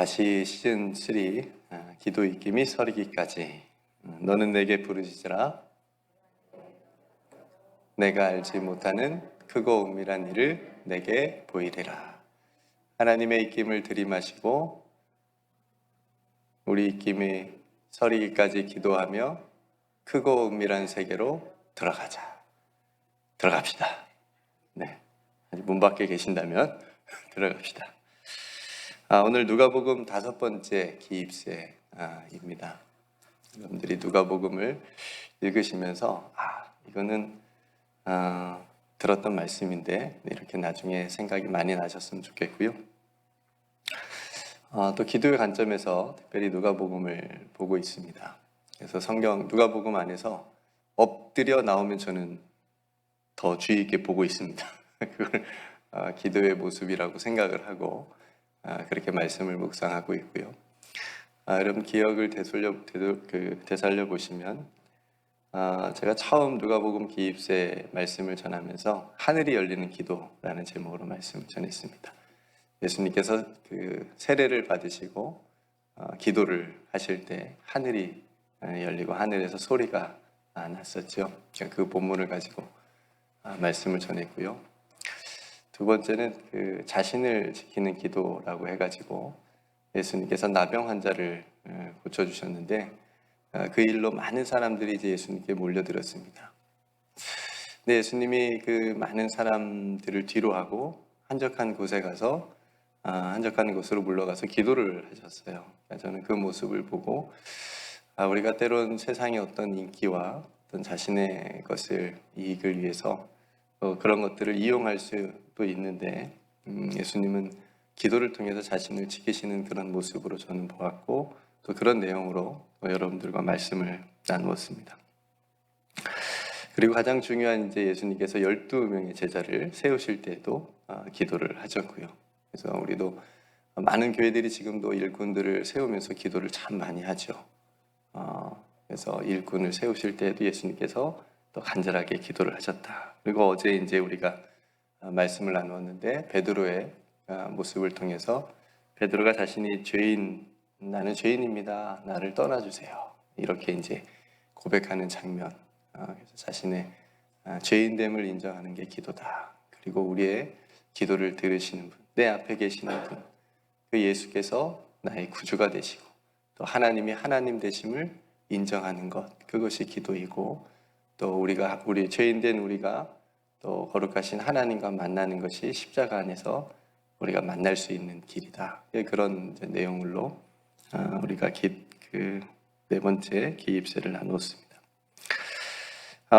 다시 시즌 3 기도 읽기 및 설기까지. 너는 내게 부르짖으라. 내가 알지 못하는 크고 은밀한 일을 내게 보이리라. 하나님의 입김을 들이마시고 우리 입김이 서리기까지 기도하며 크고 은밀한 세계로 들어갑시다. 네, 아직 문 밖에 계신다면 들어갑시다. 오늘 누가복음 5번째 기입세입니다. 여러분들이 누가복음을 읽으시면서 이거는 들었던 말씀인데 이렇게 나중에 생각이 많이 나셨으면 좋겠고요. 또 기도의 관점에서 특별히 누가복음을 보고 있습니다. 그래서 성경 누가복음 안에서 엎드려 나오면 저는 더 주의 있게 보고 있습니다. 그걸 기도의 모습이라고 생각을 하고 그렇게 말씀을 묵상하고 있고요. 여러분 기억을 되살려 보시면 제가 처음 누가복음 기입세 말씀을 전하면서 하늘이 열리는 기도라는 제목으로 말씀을 전했습니다. 예수님께서 그 세례를 받으시고 기도를 하실 때 하늘이 열리고 하늘에서 소리가 났었죠. 그 본문을 가지고 말씀을 전했고요. 두 번째는 그 자신을 지키는 기도라고 해가지고 예수님께서 나병 환자를 고쳐주셨는데 그 일로 많은 사람들이 이제 예수님께 몰려들었습니다. 근데 예수님이 그 많은 사람들을 뒤로하고 한적한 곳에 가서 한적한 곳으로 물러가서 기도를 하셨어요. 저는 그 모습을 보고 우리가 때론 세상의 어떤 인기와 어떤 자신의 것을 이익을 위해서 그런 것들을 이용할 수도 있는데 예수님은 기도를 통해서 자신을 지키시는 그런 모습으로 저는 보았고 또 그런 내용으로 여러분들과 말씀을 나누었습니다. 그리고 가장 중요한 이제 예수님께서 12명의 제자를 세우실 때도 기도를 하셨고요. 그래서 우리도 많은 교회들이 지금도 일꾼들을 세우면서 기도를 참 많이 하죠. 그래서 일꾼을 세우실 때도 예수님께서 또 간절하게 기도를 하셨다. 그리고 어제 이제 우리가 말씀을 나누었는데 베드로의 모습을 통해서 베드로가 자신이 나는 죄인입니다. 나를 떠나주세요. 이렇게 이제 고백하는 장면. 그래서 자신의 죄인됨을 인정하는 게 기도다. 그리고 우리의 기도를 들으시는 분, 내 앞에 계시는 분, 그 예수께서 나의 구주가 되시고 또 하나님이 하나님 되심을 인정하는 것, 그것이 기도이고 또 우리 죄인된 우리가 또 거룩하신 하나님과 만나는 것이 십자가 안에서 우리가 만날 수 있는 길이다. 그런 내용으로 우리가 그 4번째 기입세를 나눴습니다.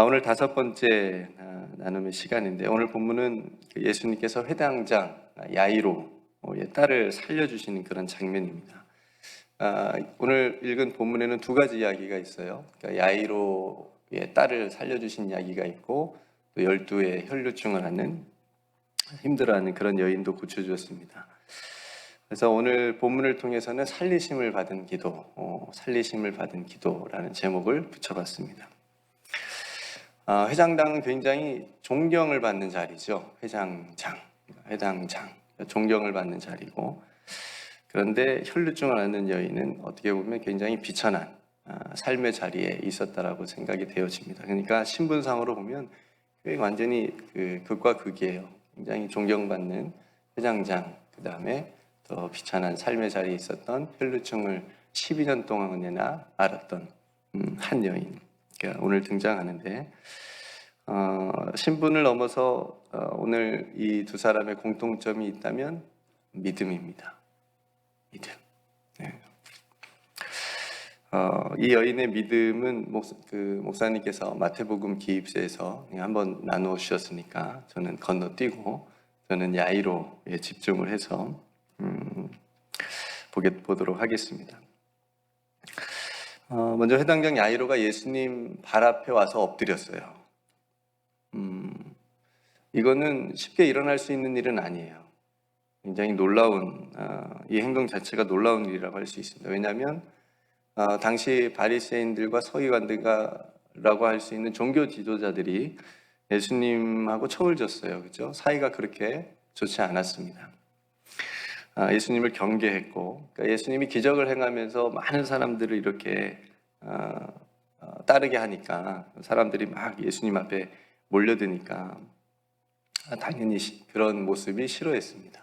오늘 5번째 나눔의 시간인데 오늘 본문은 예수님께서 회당장 야이로의 딸을 살려주시는 그런 장면입니다. 오늘 읽은 본문에는 2가지 이야기가 있어요. 그러니까 야이로의 딸을 살려주신 이야기가 있고 또 12의 혈루증을 앓는 힘들어하는 그런 여인도 고쳐주었습니다. 그래서 오늘 본문을 통해서는 살리심을 받은 기도라는 제목을 붙여봤습니다. 회장당은 굉장히 존경을 받는 자리죠. 회당장, 존경을 받는 자리고 그런데 혈루증을 앓는 여인은 어떻게 보면 굉장히 비천한 삶의 자리에 있었다라고 생각이 되어집니다. 그러니까 신분상으로 보면 완전히 극과 극이에요. 굉장히 존경받는 회장장, 그 다음에 더 비천한 삶의 자리에 있었던 혈루증을 12년 동안이나 앓았던 한 여인. 그러니까 오늘 등장하는데 신분을 넘어서 오늘 이 두 사람의 공통점이 있다면 믿음입니다. 믿음. 네. 이 여인의 믿음은 목사님께서 마태복음 기입세에서 한번 나누어 주셨으니까 저는 건너뛰고 저는 야이로에 집중을 해서 보도록 하겠습니다. 먼저 회당장 야이로가 예수님 발 앞에 와서 엎드렸어요. 이거는 쉽게 일어날 수 있는 일은 아니에요. 굉장히 놀라운 이 행동 자체가 놀라운 일이라고 할 수 있습니다. 왜냐하면 당시 바리새인들과 서기관들이라고 할 수 있는 종교 지도자들이 예수님하고 척을 졌어요. 그렇죠? 사이가 그렇게 좋지 않았습니다. 예수님을 경계했고, 그러니까 예수님이 기적을 행하면서 많은 사람들을 이렇게 따르게 하니까 사람들이 막 예수님 앞에 몰려드니까 당연히 그런 모습이 싫어했습니다.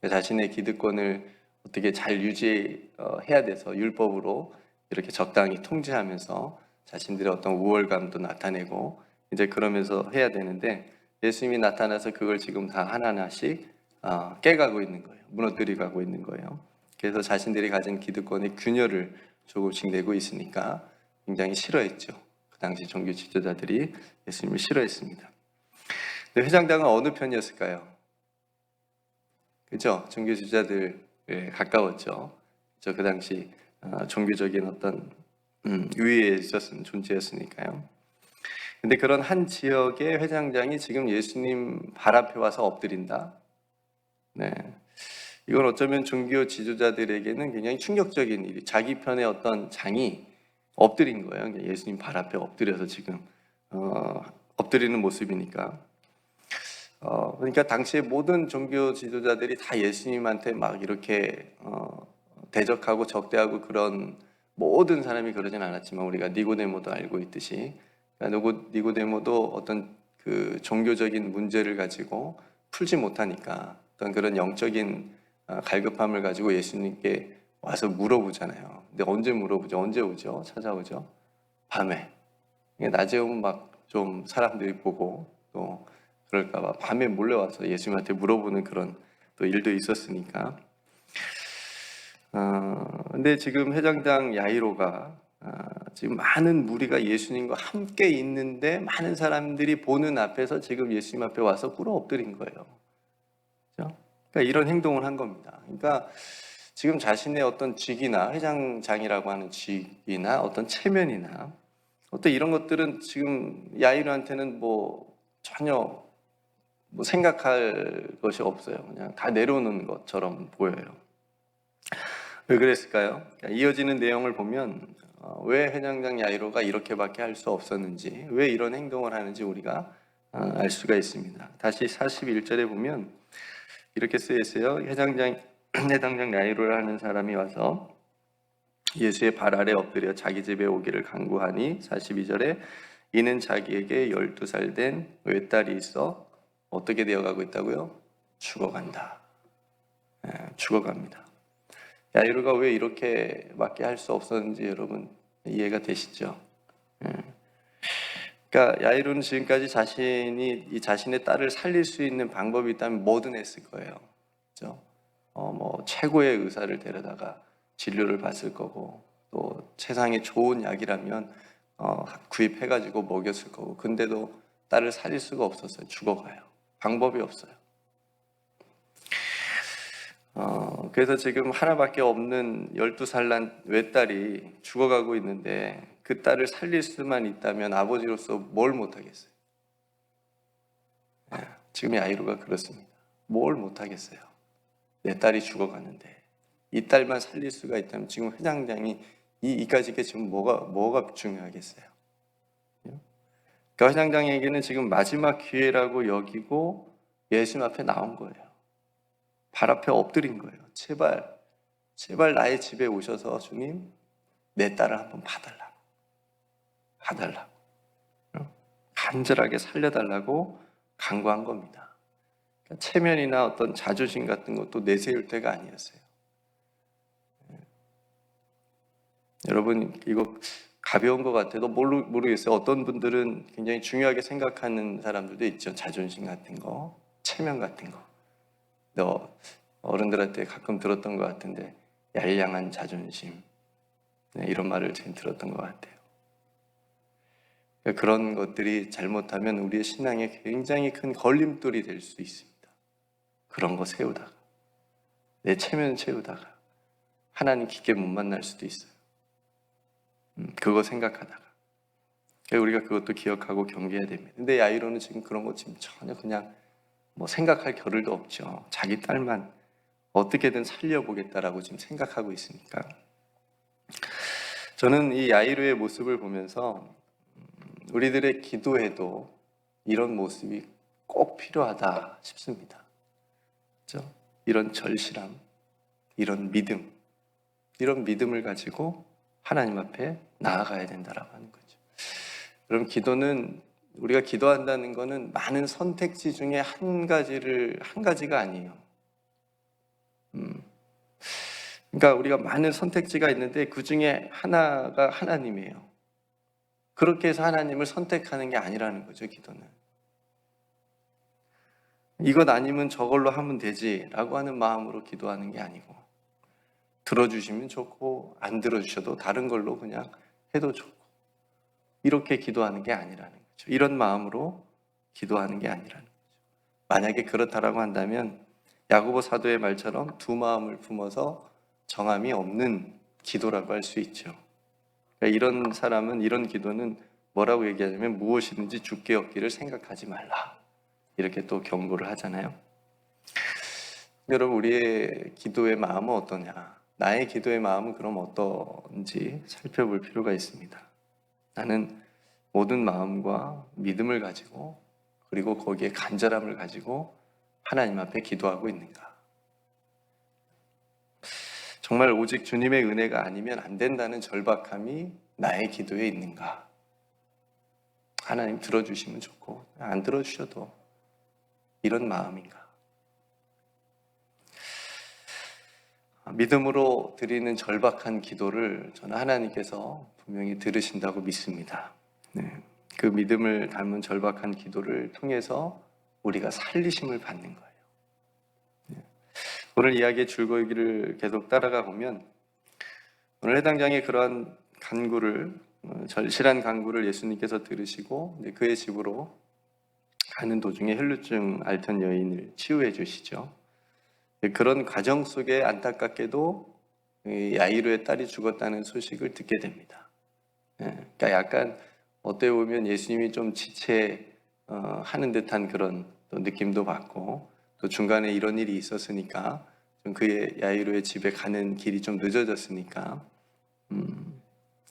자신의 기득권을 어떻게 잘 유지해야 돼서 율법으로 이렇게 적당히 통제하면서 자신들의 어떤 우월감도 나타내고 이제 그러면서 해야 되는데, 예수님이 나타나서 그걸 지금 다 하나하나씩 깨가고 있는 거예요. 무너뜨리고 있는 거예요. 그래서 자신들이 가진 기득권의 균열을 조금씩 내고 있으니까 굉장히 싫어했죠. 그 당시 종교 지도자들이 예수님을 싫어했습니다. 근데 회장당은 어느 편이었을까요? 그죠? 종교 지도자들에 가까웠죠. 그 당시 종교적인 어떤 위에 있었던 존재였으니까요. 근데 그런 한 지역의 회장장이 지금 예수님 발 앞에 와서 엎드린다. 네. 이건 어쩌면 종교 지도자들에게는 굉장히 충격적인 일이, 자기 편의 어떤 장이 엎드린 거예요. 예수님 발 앞에 엎드려서 지금 엎드리는 모습이니까. 그러니까 당시에 모든 종교 지도자들이 다 예수님한테 막 이렇게 대적하고 적대하고 그런 모든 사람이 그러진 않았지만, 우리가 니고데모도 알고 있듯이, 그러니까 니고데모도 어떤 그 종교적인 문제를 가지고 풀지 못하니까 어떤 그런 영적인 갈급함을 가지고 예수님께 와서 물어보잖아요. 근데 언제 물어보죠? 언제 오죠? 찾아오죠? 밤에. 낮에 오면 막 좀 사람들이 보고 또 그럴까봐 밤에 몰려와서 예수님한테 물어보는 그런 또 일도 있었으니까. 근데 지금 회장당 야이로가 지금 많은 무리가 예수님과 함께 있는데 많은 사람들이 보는 앞에서 지금 예수님 앞에 와서 꿇어 엎드린 거예요. 그렇죠? 그러니까 이런 행동을 한 겁니다. 그러니까 지금 자신의 어떤 직이나 회장장이라고 하는 직이나 어떤 체면이나 어떤 이런 것들은 지금 야이로한테는 뭐 전혀 뭐 생각할 것이 없어요. 그냥 다 내려오는 것처럼 보여요. 왜 그랬을까요? 이어지는 내용을 보면 왜 회장장 야이로가 이렇게밖에 할 수 없었는지, 왜 이런 행동을 하는지 우리가 알 수가 있습니다. 다시 41절에 보면 이렇게 쓰여 있어요. 회장장 야이로를 하는 사람이 와서 예수의 발 아래 엎드려 자기 집에 오기를 간구하니, 42절에 이는 자기에게 12살 된 외딸이 있어 어떻게 되어가고 있다고요? 죽어간다. 죽어갑니다. 야이로가 왜 이렇게밖에 할 수 없었는지 여러분 이해가 되시죠? 그러니까 야이로는 지금까지 자신이 자신의 딸을 살릴 수 있는 방법이 있다면 뭐든 했을 거예요. 그렇죠? 뭐 최고의 의사를 데려다가 진료를 받을 거고, 또 세상에 좋은 약이라면 구입해가지고 먹였을 거고, 근데도 딸을 살릴 수가 없었어요. 죽어가요. 방법이 없어요. 그래서 지금 하나밖에 없는 12살 난 외딸이 죽어가고 있는데, 그 딸을 살릴 수만 있다면 아버지로서 뭘 못하겠어요? 지금 야이로가 그렇습니다. 뭘 못하겠어요? 내 딸이 죽어가는데 이 딸만 살릴 수가 있다면 지금 회장장이 이까짓 게 지금 뭐가 중요하겠어요? 그러니까 회장장에게는 지금 마지막 기회라고 여기고 예수님 앞에 나온 거예요. 발 앞에 엎드린 거예요. 제발 나의 집에 오셔서 주님, 내 딸을 한번 봐달라고. 간절하게 살려달라고 간구한 겁니다. 그러니까 체면이나 어떤 자존심 같은 것도 내세울 때가 아니었어요. 여러분, 이거 가벼운 것 같아도 모르겠어요. 어떤 분들은 굉장히 중요하게 생각하는 사람들도 있죠. 자존심 같은 거, 체면 같은 거. 어른들한테 가끔 들었던 것 같은데, 얄량한 자존심, 이런 말을 제가 들었던 것 같아요. 그런 것들이 잘못하면 우리의 신앙에 굉장히 큰 걸림돌이 될 수 있습니다. 그런 거 세우다가, 내 체면 채우다가 하나님 깊게 못 만날 수도 있어요. 그거 생각하다가. 우리가 그것도 기억하고 경계해야 됩니다. 근데 야이로는 지금 그런 거 지금 전혀 그냥 뭐 생각할 겨를도 없죠. 자기 딸만 어떻게든 살려보겠다라고 지금 생각하고 있으니까. 저는 이 야이로의 모습을 보면서 우리들의 기도에도 이런 모습이 꼭 필요하다 싶습니다. 그렇죠? 이런 절실함, 이런 믿음을 가지고 하나님 앞에 나아가야 된다라고 하는 거죠. 그럼 기도는, 우리가 기도한다는 것은 많은 선택지 중에 한 가지가 아니에요. 그러니까 우리가 많은 선택지가 있는데 그 중에 하나가 하나님이에요. 그렇게 해서 하나님을 선택하는 게 아니라는 거죠, 기도는. 이것 아니면 저걸로 하면 되지라고 하는 마음으로 기도하는 게 아니고, 들어주시면 좋고 안 들어주셔도 다른 걸로 그냥 해도 좋고, 이렇게 기도하는 게 아니라는 거죠. 이런 마음으로 기도하는 게 아니라는 거죠. 만약에 그렇다라고 한다면 야고보 사도의 말처럼 두 마음을 품어서 정함이 없는 기도라고 할 수 있죠. 그러니까 이런 사람은, 이런 기도는 뭐라고 얘기하냐면 무엇이든지 주께 얻기를 생각하지 말라, 이렇게 또 경고를 하잖아요. 여러분, 우리의 기도의 마음은 어떠냐? 나의 기도의 마음은 그럼 어떤지 살펴볼 필요가 있습니다. 나는 모든 마음과 믿음을 가지고, 그리고 거기에 간절함을 가지고 하나님 앞에 기도하고 있는가? 정말 오직 주님의 은혜가 아니면 안 된다는 절박함이 나의 기도에 있는가? 하나님 들어주시면 좋고 안 들어주셔도 이런 마음인가? 믿음으로 드리는 절박한 기도를 저는 하나님께서 분명히 들으신다고 믿습니다. 그 믿음을 담은 절박한 기도를 통해서 우리가 살리심을 받는 거예요. 오늘 이야기의 줄거기를 계속 따라가 보면, 오늘 해당장의 그러한 절실한 간구를 예수님께서 들으시고 그의 집으로 가는 도중에 혈루증 앓던 여인을 치유해 주시죠. 그런 과정 속에 안타깝게도 야이로의 딸이 죽었다는 소식을 듣게 됩니다. 그러니까 약간 어떻게 보면 예수님이 좀 지체하는 듯한 그런 또 느낌도 받고, 또 중간에 이런 일이 있었으니까 좀 그의 야이로의 집에 가는 길이 좀 늦어졌으니까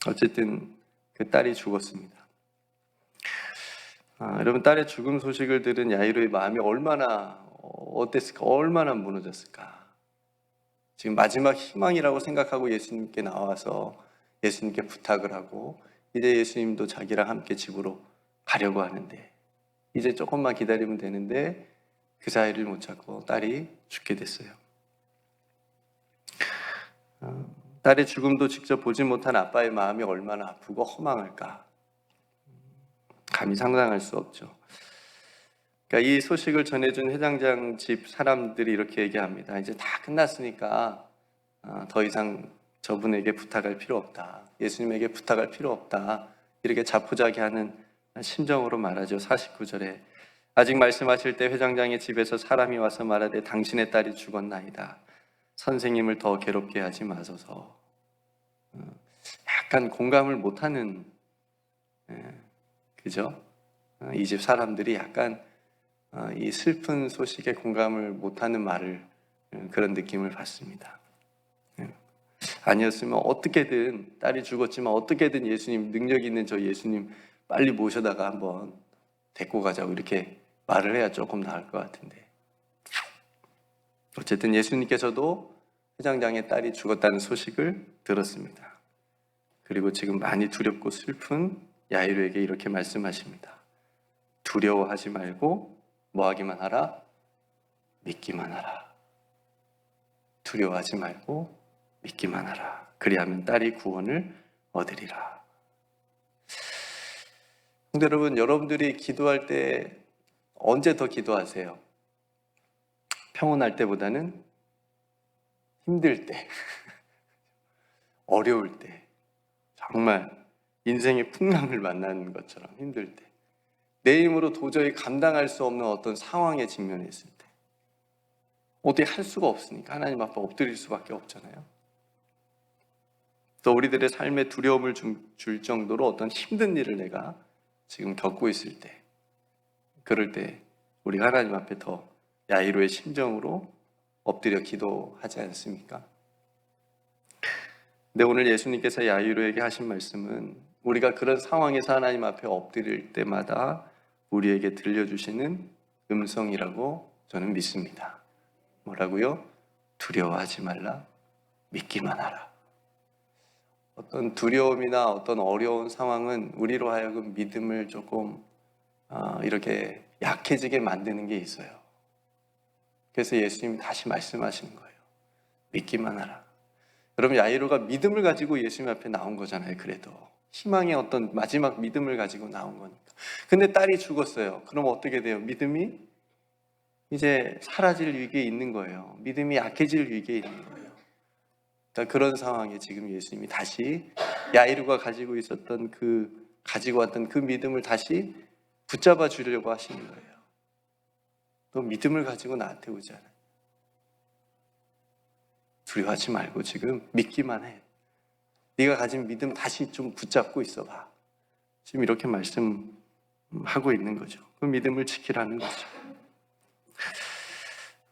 어쨌든 그 딸이 죽었습니다. 여러분, 딸의 죽음 소식을 들은 야이로의 마음이 얼마나 어땠을까? 얼마나 무너졌을까? 지금 마지막 희망이라고 생각하고 예수님께 나와서 예수님께 부탁을 하고, 이제 예수님도 자기랑 함께 집으로 가려고 하는데, 이제 조금만 기다리면 되는데 그 사이를 못 찾고 딸이 죽게 됐어요. 딸의 죽음도 직접 보지 못한 아빠의 마음이 얼마나 아프고 허망할까? 감히 상상할 수 없죠. 그러니까 이 소식을 전해준 회장장 집 사람들이 이렇게 얘기합니다. 이제 다 끝났으니까 더 이상 저분에게 부탁할 필요 없다. 예수님에게 부탁할 필요 없다. 이렇게 자포자기하는 심정으로 말하죠. 49절에 아직 말씀하실 때 회장장의 집에서 사람이 와서 말하되 당신의 딸이 죽었나이다. 선생님을 더 괴롭게 하지 마소서. 약간 공감을 못하는, 그죠? 이 집 사람들이 약간 이 슬픈 소식에 공감을 못하는 말을, 그런 느낌을 받습니다. 아니었으면 어떻게든, 딸이 죽었지만 어떻게든 예수님, 능력 있는 저 예수님 빨리 모셔다가 한번 데리고 가자고 이렇게 말을 해야 조금 나을 것 같은데, 어쨌든 예수님께서도 회장장의 딸이 죽었다는 소식을 들었습니다. 그리고 지금 많이 두렵고 슬픈 야이로에게 이렇게 말씀하십니다. 두려워하지 말고 뭐 하기만 하라? 믿기만 하라. 두려워하지 말고 믿기만 하라. 그리하면 딸이 구원을 얻으리라. 근데 여러분, 여러분들이 기도할 때 언제 더 기도하세요? 평온할 때보다는 힘들 때, 어려울 때, 정말 인생의 풍랑을 만나는 것처럼 힘들 때, 내 힘으로 도저히 감당할 수 없는 어떤 상황에 직면했을 때, 어떻게 할 수가 없으니까 하나님 앞에 엎드릴 수밖에 없잖아요. 또 우리들의 삶에 두려움을 줄 정도로 어떤 힘든 일을 내가 지금 겪고 있을 때, 그럴 때 우리가 하나님 앞에 더 야이로의 심정으로 엎드려 기도하지 않습니까? 근데 오늘 예수님께서 야이로에게 하신 말씀은 우리가 그런 상황에서 하나님 앞에 엎드릴 때마다 우리에게 들려주시는 음성이라고 저는 믿습니다. 뭐라고요? 두려워하지 말라, 믿기만 하라. 어떤 두려움이나 어떤 어려운 상황은 우리로 하여금 믿음을 조금 이렇게 약해지게 만드는 게 있어요. 그래서 예수님이 다시 말씀하시는 거예요. 믿기만 하라. 여러분, 야이로가 믿음을 가지고 예수님 앞에 나온 거잖아요. 그래도 희망의 어떤 마지막 믿음을 가지고 나온 거니까. 근데 딸이 죽었어요. 그럼 어떻게 돼요? 믿음이 이제 사라질 위기에 있는 거예요. 믿음이 약해질 위기에 있는 거예요. 그런 상황에 지금 예수님이 다시 야이로가 가지고 있었던 가지고 왔던 그 믿음을 다시 붙잡아 주려고 하시는 거예요. 너 믿음을 가지고 나한테 오잖아. 두려워하지 말고 지금 믿기만 해. 네가 가진 믿음 다시 좀 붙잡고 있어봐. 지금 이렇게 말씀하고 있는 거죠. 그 믿음을 지키라는 거죠.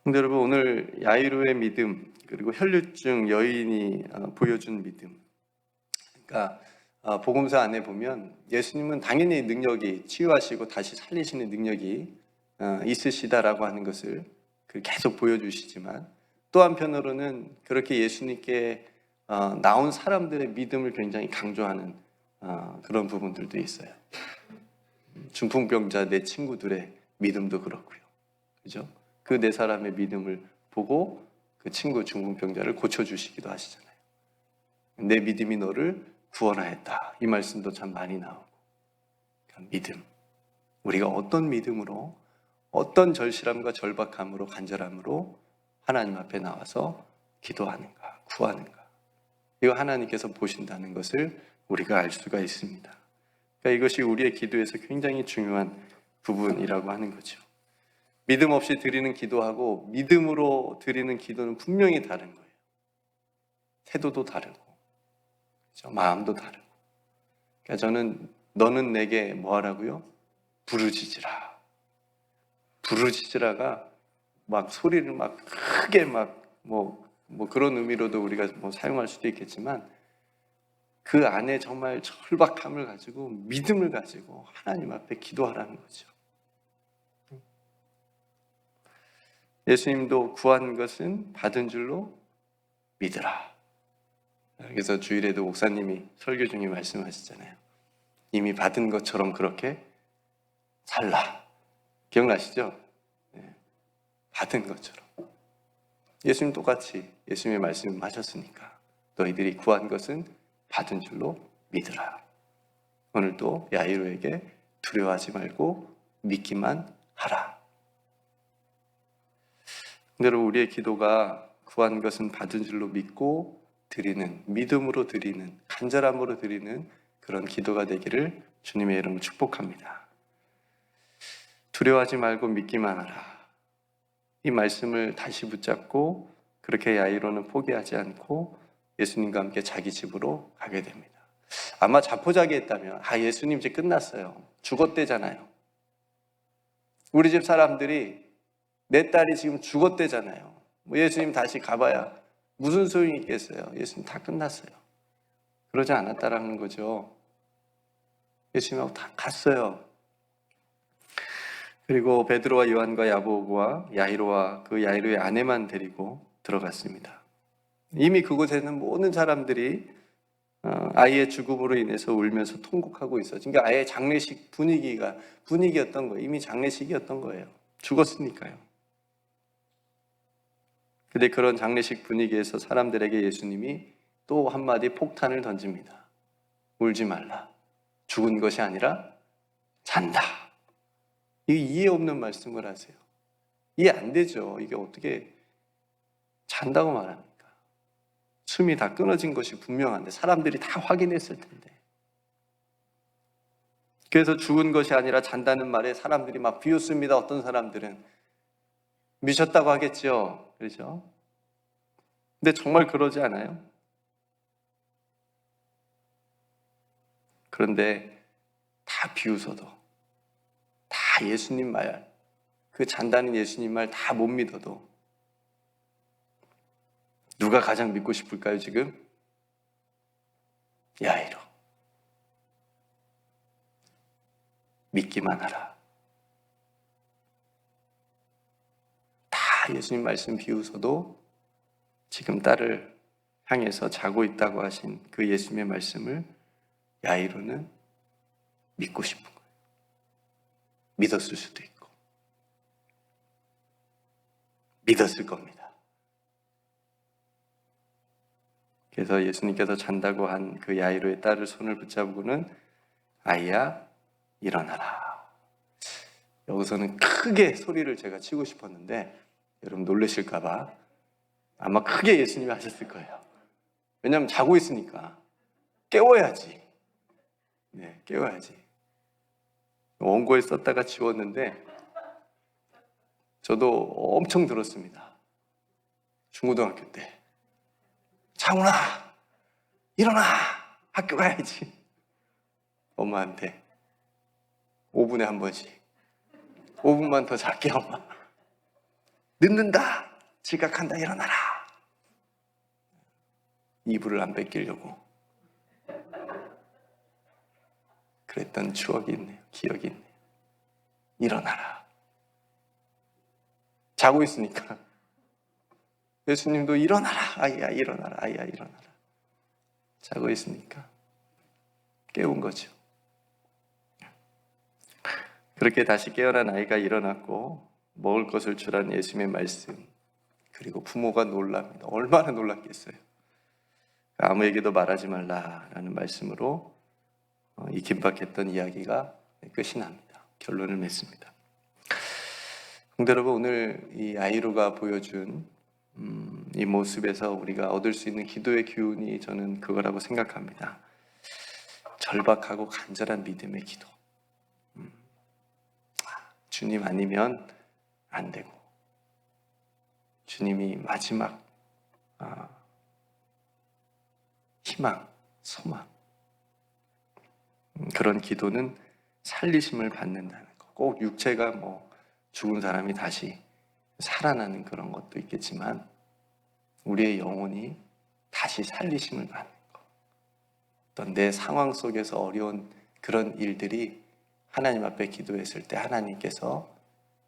근데 여러분, 오늘 야이로의 믿음, 그리고 혈류증 여인이 보여준 믿음, 그러니까 복음서 안에 보면 예수님은 당연히 능력이, 치유하시고 다시 살리시는 능력이 있으시다라고 하는 것을 계속 보여주시지만, 또 한편으로는 그렇게 예수님께 나온 사람들의 믿음을 굉장히 강조하는 그런 부분들도 있어요. 중풍병자 내 친구들의 믿음도 그렇고요. 그죠? 그 네 사람의 믿음을 보고 그 친구 중풍병자를 고쳐주시기도 하시잖아요. 내 믿음이 너를 구원하였다. 이 말씀도 참 많이 나오고. 그러니까 믿음. 우리가 어떤 믿음으로, 어떤 절실함과 절박함으로, 간절함으로 하나님 앞에 나와서 기도하는가, 구하는가. 이거 하나님께서 보신다는 것을 우리가 알 수가 있습니다. 그러니까 이것이 우리의 기도에서 굉장히 중요한 부분이라고 하는 거죠. 믿음 없이 드리는 기도하고 믿음으로 드리는 기도는 분명히 다른 거예요. 태도도 다르고, 그렇죠? 마음도 다르고. 그러니까 저는 너는 내게 뭐 하라고요? 부르짖으라. 부르짖으라가 막 소리를 막 크게 뭐 그런 의미로도 우리가 뭐 사용할 수도 있겠지만, 그 안에 정말 절박함을 가지고 믿음을 가지고 하나님 앞에 기도하라는 거죠. 예수님도 구한 것은 받은 줄로 믿으라. 그래서 주일에도 목사님이 설교 중에 말씀하시잖아요. 이미 받은 것처럼 그렇게 살라. 기억나시죠? 네. 받은 것처럼. 예수님 똑같이 예수님의 말씀을 하셨으니까 너희들이 구한 것은 받은 줄로 믿으라. 오늘도 야이로에게 두려워하지 말고 믿기만 하라. 근데 여러분, 우리의 기도가 구한 것은 받은 줄로 믿고 드리는, 믿음으로 드리는, 간절함으로 드리는 그런 기도가 되기를 주님의 이름으로 축복합니다. 두려워하지 말고 믿기만 하라. 이 말씀을 다시 붙잡고 그렇게 야이로는 포기하지 않고 예수님과 함께 자기 집으로 가게 됩니다. 아마 자포자기했다면 예수님 이제 끝났어요. 죽었대잖아요. 우리 집 사람들이 내 딸이 지금 죽었대잖아요. 뭐 예수님 다시 가봐야 무슨 소용이 있겠어요. 예수님 다 끝났어요. 그러지 않았다라는 거죠. 예수님하고 다 갔어요. 그리고 베드로와 요한과 야고보와 야이로와 그 야이로의 아내만 데리고 들어갔습니다. 이미 그곳에는 모든 사람들이 아이의 죽음으로 인해서 울면서 통곡하고 있어요. 그러니까 아예 장례식 분위기였던 거예요. 이미 장례식이었던 거예요. 죽었으니까요. 근데 그런 장례식 분위기에서 사람들에게 예수님이 또 한마디 폭탄을 던집니다. 울지 말라. 죽은 것이 아니라 잔다. 이게 이해 없는 말씀을 하세요. 이해 안 되죠. 이게 어떻게 잔다고 말합니까? 숨이 다 끊어진 것이 분명한데, 사람들이 다 확인했을 텐데. 그래서 죽은 것이 아니라 잔다는 말에 사람들이 막 비웃습니다. 어떤 사람들은 미쳤다고 하겠죠. 그렇죠? 근데 정말 그러지 않아요? 그런데 다 비웃어도, 다 예수님 말, 그 잔다는 예수님 말 다 못 믿어도 누가 가장 믿고 싶을까요, 지금? 야이로. 믿기만 하라. 다 예수님 말씀 비웃어도 지금 딸을 향해서 자고 있다고 하신 그 예수님의 말씀을 야이로는 믿고 싶은 거예요. 믿었을 수도 있고 믿었을 겁니다. 그래서 예수님께서 잔다고 한 그 야이로의 딸을 손을 붙잡고는 아이야 일어나라. 여기서는 크게 소리를 제가 치고 싶었는데 여러분 놀라실까 봐 아마 크게 예수님이 하셨을 거예요. 왜냐하면 자고 있으니까 깨워야지. 네, 깨워야지. 원고에 썼다가 지웠는데 저도 엄청 들었습니다. 중고등학교 때. 창훈아, 일어나! 학교 가야지. 엄마한테 5분에 한 번씩. 5분만 더 잘게, 엄마. 늦는다! 지각한다, 일어나라! 이불을 안 뺏기려고. 그랬던 추억이 있네요. 기억이 있네요. 일어나라. 자고 있으니까 예수님도 일어나라. 아이야 일어나라. 아이야 일어나라. 자고 있으니까 깨운 거죠. 그렇게 다시 깨어난 아이가 일어났고 먹을 것을 주라는 예수님의 말씀, 그리고 부모가 놀랍니다. 얼마나 놀랐겠어요. 아무에게도 말하지 말라라는 말씀으로 이 긴박했던 이야기가 끝이 납니다. 결론을 맺습니다. 성도 여러분, 오늘 이 야이로가 보여준 이 모습에서 우리가 얻을 수 있는 기도의 기운이 저는 그거라고 생각합니다. 절박하고 간절한 믿음의 기도. 주님 아니면 안 되고, 주님이 마지막 희망, 소망. 그런 기도는 살리심을 받는다는 거. 꼭 육체가 죽은 사람이 다시 살아나는 그런 것도 있겠지만 우리의 영혼이 다시 살리심을 받는 것. 어떤 내 상황 속에서 어려운 그런 일들이 하나님 앞에 기도했을 때 하나님께서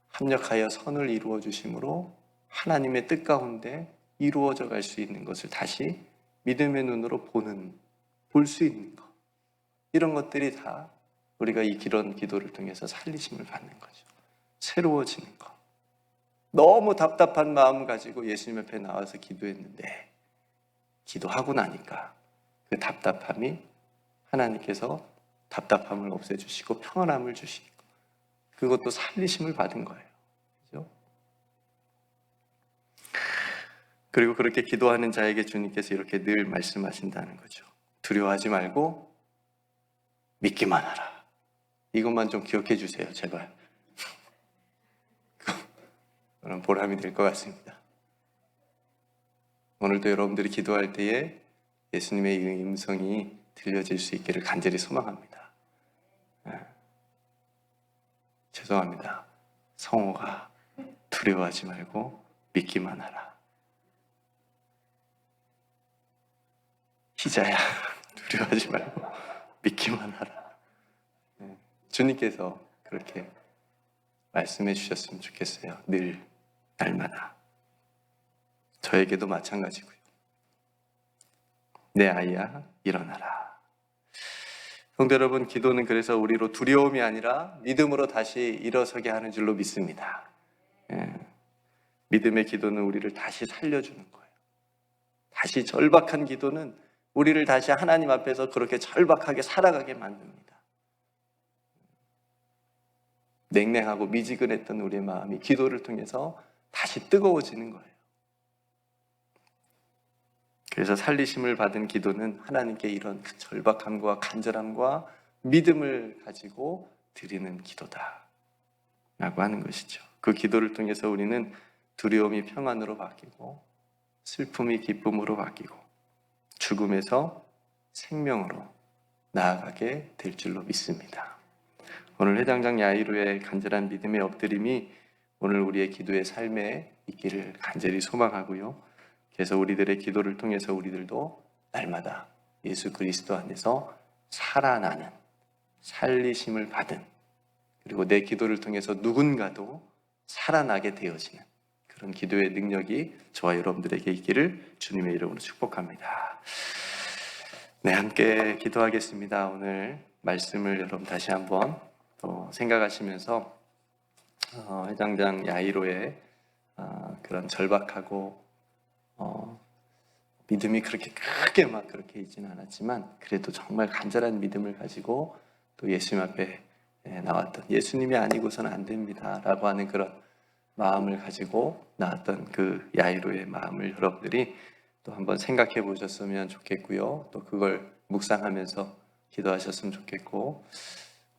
합력하여 선을 이루어 주심으로 하나님의 뜻 가운데 이루어져 갈 수 있는 것을 다시 믿음의 눈으로 볼 수 있는 것. 이런 것들이 다 우리가 이 그런 기도를 통해서 살리심을 받는 거죠. 새로워지는 것. 너무 답답한 마음 가지고 예수님 앞에 나와서 기도했는데 기도하고 나니까 그 답답함이 하나님께서 답답함을 없애주시고 평안함을 주시고 그것도 살리심을 받은 거예요. 그렇죠? 그리고 그렇게 기도하는 자에게 주님께서 이렇게 늘 말씀하신다는 거죠. 두려워하지 말고 믿기만 하라. 이것만 좀 기억해 주세요, 제발. 그런 보람이 될 것 같습니다. 오늘도 여러분들이 기도할 때에 예수님의 이 음성이 들려질 수 있기를 간절히 소망합니다. 죄송합니다. 성호가 두려워하지 말고 믿기만 하라. 희자야, 두려워하지 말고 믿기만 하라. 주님께서 그렇게 말씀해 주셨으면 좋겠어요. 늘, 날마다. 저에게도 마찬가지고요. 내 아이야, 일어나라. 성도 여러분, 기도는 그래서 우리로 두려움이 아니라 믿음으로 다시 일어서게 하는 줄로 믿습니다. 믿음의 기도는 우리를 다시 살려주는 거예요. 다시 절박한 기도는 우리를 다시 하나님 앞에서 그렇게 절박하게 살아가게 만듭니다. 냉랭하고 미지근했던 우리의 마음이 기도를 통해서 다시 뜨거워지는 거예요. 그래서 살리심을 받은 기도는 하나님께 이런 절박함과 간절함과 믿음을 가지고 드리는 기도다 라고 하는 것이죠. 그 기도를 통해서 우리는 두려움이 평안으로 바뀌고 슬픔이 기쁨으로 바뀌고 죽음에서 생명으로 나아가게 될 줄로 믿습니다. 오늘 회당장 야이로의 간절한 믿음의 엎드림이 오늘 우리의 기도의 삶에 있기를 간절히 소망하고요. 그래서 우리들의 기도를 통해서 우리들도 날마다 예수 그리스도 안에서 살아나는, 살리심을 받은, 그리고 내 기도를 통해서 누군가도 살아나게 되어지는 그런 기도의 능력이 저와 여러분들에게 있기를 주님의 이름으로 축복합니다. 네, 함께 기도하겠습니다. 오늘 말씀을 여러분 다시 한번 또 생각하시면서 회장장 야이로의 그런 절박하고 믿음이 그렇게 크게 막 그렇게 있지는 않았지만 그래도 정말 간절한 믿음을 가지고 또 예수님 앞에 나왔던, 예수님이 아니고서는 안 됩니다 라고 하는 그런 마음을 가지고 나왔던 그 야이로의 마음을 여러분들이 또 한번 생각해 보셨으면 좋겠고요. 또 그걸 묵상하면서 기도하셨으면 좋겠고,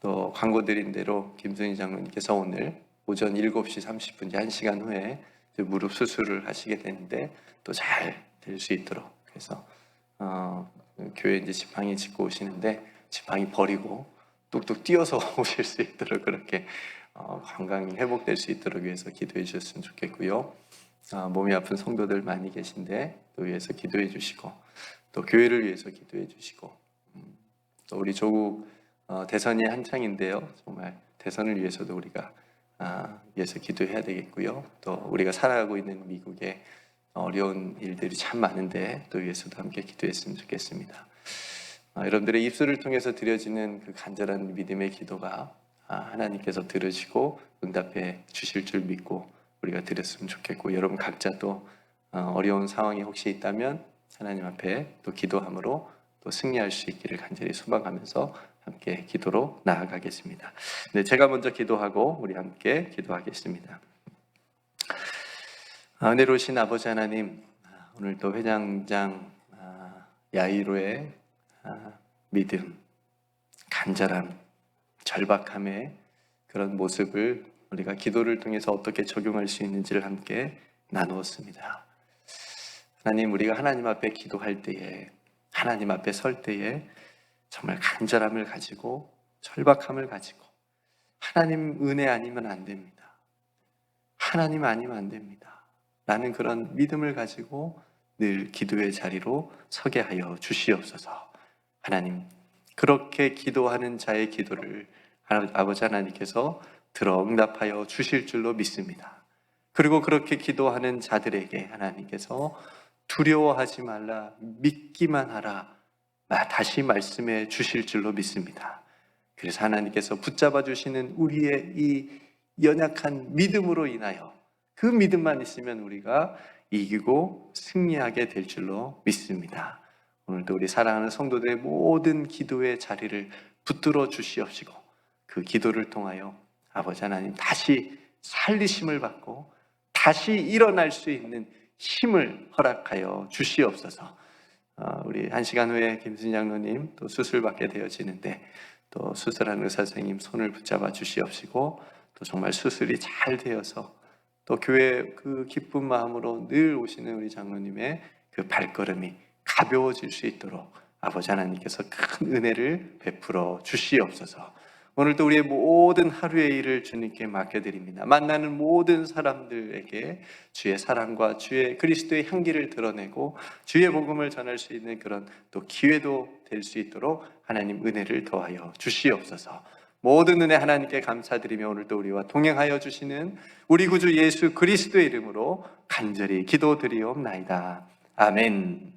또 광고 드린 대로 김순희 장로님께서 오늘 오전 7시 30분, 1시간 후에 무릎 수술을 하시게 되는데 또 잘 될 수 있도록, 그래서 교회 이제 지팡이 짚고 오시는데 지팡이 버리고 뚝뚝 뛰어서 오실 수 있도록 그렇게 건강이 회복될 수 있도록 위해서 기도해 주셨으면 좋겠고요. 몸이 아픈 성도들 많이 계신데 또 위해서 기도해 주시고, 또 교회를 위해서 기도해 주시고, 또 우리 조국 대선이 한창인데요. 정말 대선을 위해서도 우리가 위해서 기도해야 되겠고요. 또 우리가 살아가고 있는 미국의 어려운 일들이 참 많은데 또 위해서도 함께 기도했으면 좋겠습니다. 여러분들의 입술을 통해서 드려지는 그 간절한 믿음의 기도가 하나님께서 들으시고 응답해 주실 줄 믿고 우리가 드렸으면 좋겠고, 여러분 각자도 어려운 상황이 혹시 있다면 하나님 앞에 또 기도함으로 또 승리할 수 있기를 간절히 소망하면서 함께 기도로 나아가겠습니다. 네, 제가 먼저 기도하고 우리 함께 기도하겠습니다. 은혜로우신 아버지 하나님, 오늘도 회장장 야이로의 믿음, 간절함, 절박함의 그런 모습을 우리가 기도를 통해서 어떻게 적용할 수 있는지를 함께 나누었습니다. 하나님, 우리가 하나님 앞에 기도할 때에, 하나님 앞에 설 때에 정말 간절함을 가지고 절박함을 가지고, 하나님 은혜 아니면 안 됩니다, 하나님 아니면 안 됩니다 라는 그런 믿음을 가지고 늘 기도의 자리로 서게 하여 주시옵소서. 하나님, 그렇게 기도하는 자의 기도를 아버지 하나님께서 들어 응답하여 주실 줄로 믿습니다. 그리고 그렇게 기도하는 자들에게 하나님께서 두려워하지 말라, 믿기만 하라, 다시 말씀해 주실 줄로 믿습니다. 그래서 하나님께서 붙잡아 주시는 우리의 이 연약한 믿음으로 인하여 그 믿음만 있으면 우리가 이기고 승리하게 될 줄로 믿습니다. 오늘도 우리 사랑하는 성도들의 모든 기도의 자리를 붙들어 주시옵시고, 그 기도를 통하여 아버지 하나님 다시 살리심을 받고 다시 일어날 수 있는 힘을 허락하여 주시옵소서. 우리 1시간 후에 김순희 장로님 또 수술받게 되어지는데 또 수술한 의사 선생님 손을 붙잡아 주시옵시고, 또 정말 수술이 잘 되어서 또 교회 그 기쁜 마음으로 늘 오시는 우리 장로님의 그 발걸음이 가벼워질 수 있도록 아버지 하나님께서 큰 은혜를 베풀어 주시옵소서. 오늘도 우리의 모든 하루의 일을 주님께 맡겨드립니다. 만나는 모든 사람들에게 주의 사랑과 주의 그리스도의 향기를 드러내고 주의 복음을 전할 수 있는 그런 또 기회도 될 수 있도록 하나님 은혜를 더하여 주시옵소서. 모든 은혜 하나님께 감사드리며 오늘도 우리와 동행하여 주시는 우리 구주 예수 그리스도의 이름으로 간절히 기도드리옵나이다. 아멘.